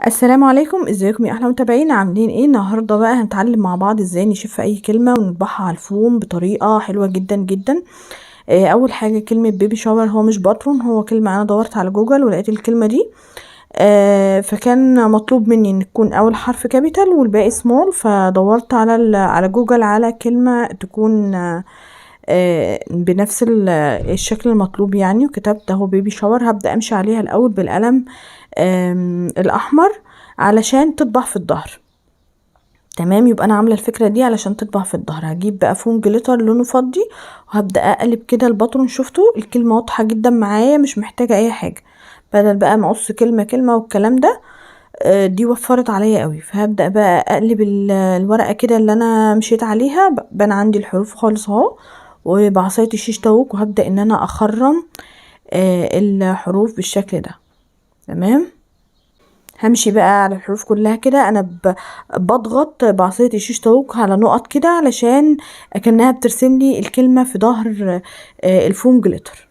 السلام عليكم، ازيكم يا احلى متابعين؟ عاملين ايه؟ النهارده بقى هنتعلم مع بعض ازاي نشوف اي كلمه ونطبعها على الفوم بطريقه حلوه جدا جدا. اول حاجه كلمه بيبي شاور، هو مش باترون، هو كلمه انا دورت على جوجل ولقيت الكلمه دي. فكان مطلوب مني ان تكون اول حرف كابيتال والباقي سمول، فدورت على جوجل على كلمه تكون بنفس الشكل المطلوب يعني، وكتبت اهو بيبي شاور. هبدأ امشي عليها الاول بالقلم الاحمر علشان تطبع في الظهر. تمام، يبقى انا عامله الفكره دي علشان تطبع في الظهر. هجيب بقى فوم جليتر لونه فضي وهبدا اقلب كده الباترون. شفتوا الكلمه واضحه جدا معايا، مش محتاجه اي حاجه بدل بقى ما اقص كلمه كلمه والكلام ده. دي وفرت عليا قوي. فهبدا بقى اقلب الورقه كده اللي انا مشيت عليها، بان عندي الحروف خالص اهو، وبعصايه الشيش طاووق، وهبدا ان انا اخرم الحروف بالشكل ده. تمام، همشي بقى على الحروف كلها كده. انا بضغط بعصايه الشيش طاووق على نقط كده علشان اكنها بترسم لي الكلمه في ظهر الفوم جليتر.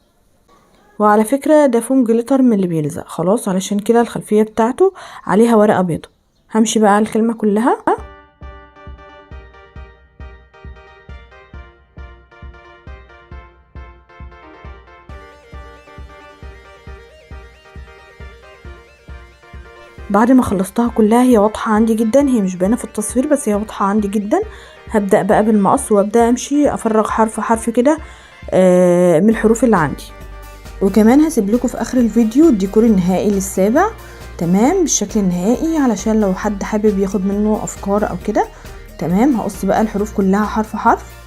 وعلى فكره ده فوم جليتر من اللي بيلزق خلاص، علشان كده الخلفيه بتاعته عليها ورقه بيضه. همشي بقى على الكلمه كلها. بعد ما خلصتها كلها، هي واضحه عندي جدا، هي مش باينه في التصوير بس هي واضحه عندي جدا. هبدا بقى بالمقص وابدا امشي افرغ حرف حرف كده من الحروف اللي عندي. وكمان هسيب لكم في اخر الفيديو الديكور النهائي للسابع، تمام، بالشكل النهائي علشان لو حد حابب ياخد منه افكار او كده. تمام، هقص بقى الحروف كلها حرف حرف.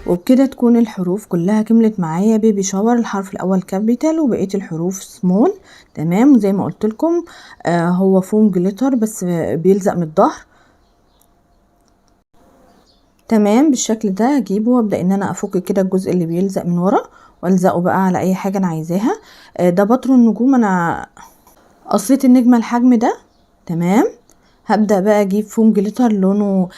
وبكده تكون الحروف كلها كملت معايا. بيبي شاور الحرف الاول كابيتال وبقيه الحروف سمول. تمام، زي ما قلت لكم هو فوم جليتر بس بيلزق من الظهر. تمام، بالشكل ده هجيبه وابدا ان انا افك كده الجزء اللي بيلزق من ورا والزقه بقى على اي حاجه انا عايزاها. ده باترون نجوم، انا قصيت النجمه الحجم ده. تمام، هبدأ بقى اجيب فوم جليتر لونه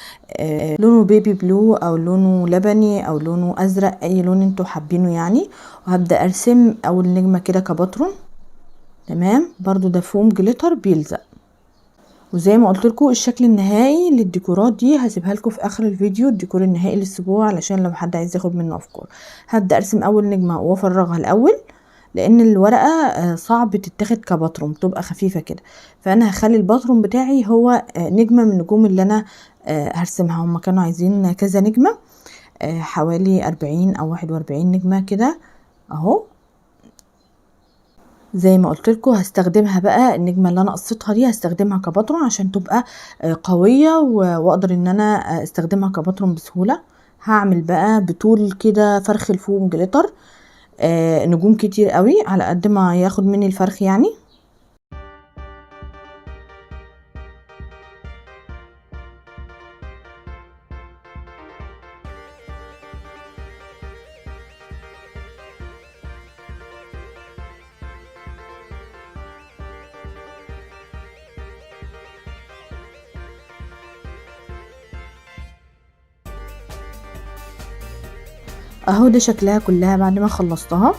بيبي بلو او لونه لبني او لونه ازرق، اي لون انتوا حابينه يعني. وهبدأ ارسم اول نجمة كده كباترون. تمام، برضو ده فوم جليتر بيلزق. وزي ما قلت لكم الشكل النهائي للديكورات دي هسيبها لكم في اخر الفيديو، الديكور النهائي للاسبوع علشان لو حد عايز ياخد منه افكار. هبدأ ارسم اول نجمة وافرغها الاول، لان الورقه صعب تتاخد كباترون، بتبقى خفيفه كده. فانا هخلي الباترون بتاعي هو نجمه من النجوم اللي انا هرسمها. هم كانوا عايزين كذا نجمه، حوالي 40 او 41 نجمه كده اهو. زي ما قلت لكم هستخدمها بقى النجمه اللي انا قصيتها دي هستخدمها كباترون عشان تبقى قويه واقدر ان انا استخدمها كباترون بسهوله. هعمل بقى بطول كده فرخ الفوم جليتر نجوم كتير قوي على قد ما ياخد مني الفرخ يعني. اهو ده شكلها كلها بعد ما خلصتها.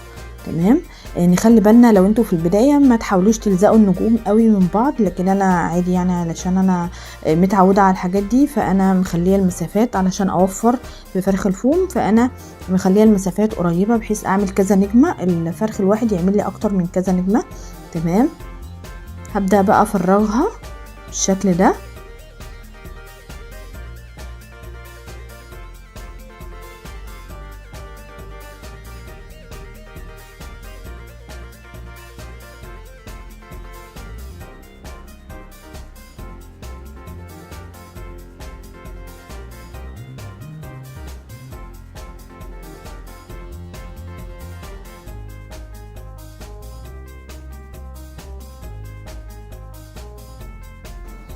تمام. نخلي بالنا لو انتوا في البدايه ما تحاولوش تلزقوا النجوم قوي من بعض، لكن انا عادي يعني علشان انا متعوده على الحاجات دي، فانا مخليه المسافات علشان اوفر في فرخ الفوم، فانا مخليه المسافات قريبه بحيث اعمل كذا نجمه، الفرخ الواحد يعمل لي اكتر من كذا نجمه. تمام. هبدا بقى افرغها بالشكل ده.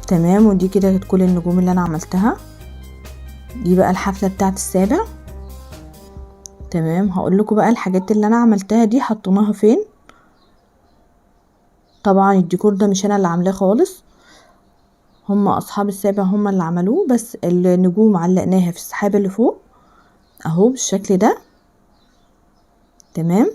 تمام. ودي كده كل النجوم اللي انا عملتها. دي بقى الحفلة بتاعت السابع. تمام. هقول لكم بقى الحاجات اللي انا عملتها دي حطيناها فين. طبعا الديكور ده مش انا اللي عاملاه خالص، هم اصحاب السابع هم اللي عملوه، بس النجوم علقناها في السحاب اللي فوق اهو بالشكل ده. تمام.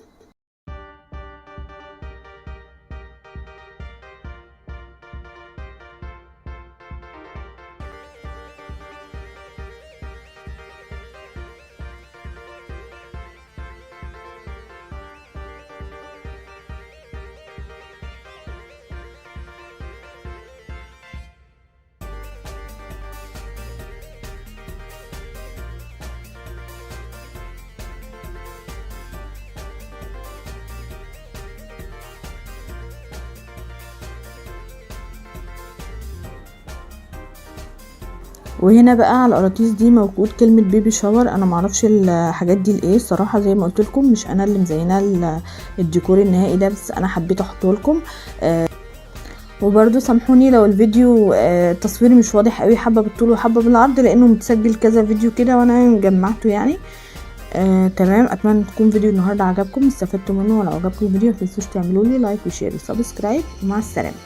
وهنا بقى على القراطيس دي موجود كلمة بيبي شاور، انا معرفش الحاجات دي لايه الصراحة، زي ما قلت لكم مش انا اللي مزينه الديكور النهائي ده، بس انا حبيت احطه لكم. وبرضو سامحوني لو الفيديو تصويري مش واضح قوي، حابه بالطول وحابه بالعرض، لانه متسجل كذا فيديو كده وانا جمعته يعني. تمام. اتمنى تكون فيديو النهارده عجبكم، استفدتوا منه، ولو عجبكم الفيديو متنسوش تعملوا لي لايك وشير وسبسكرايب، ومع السلامه.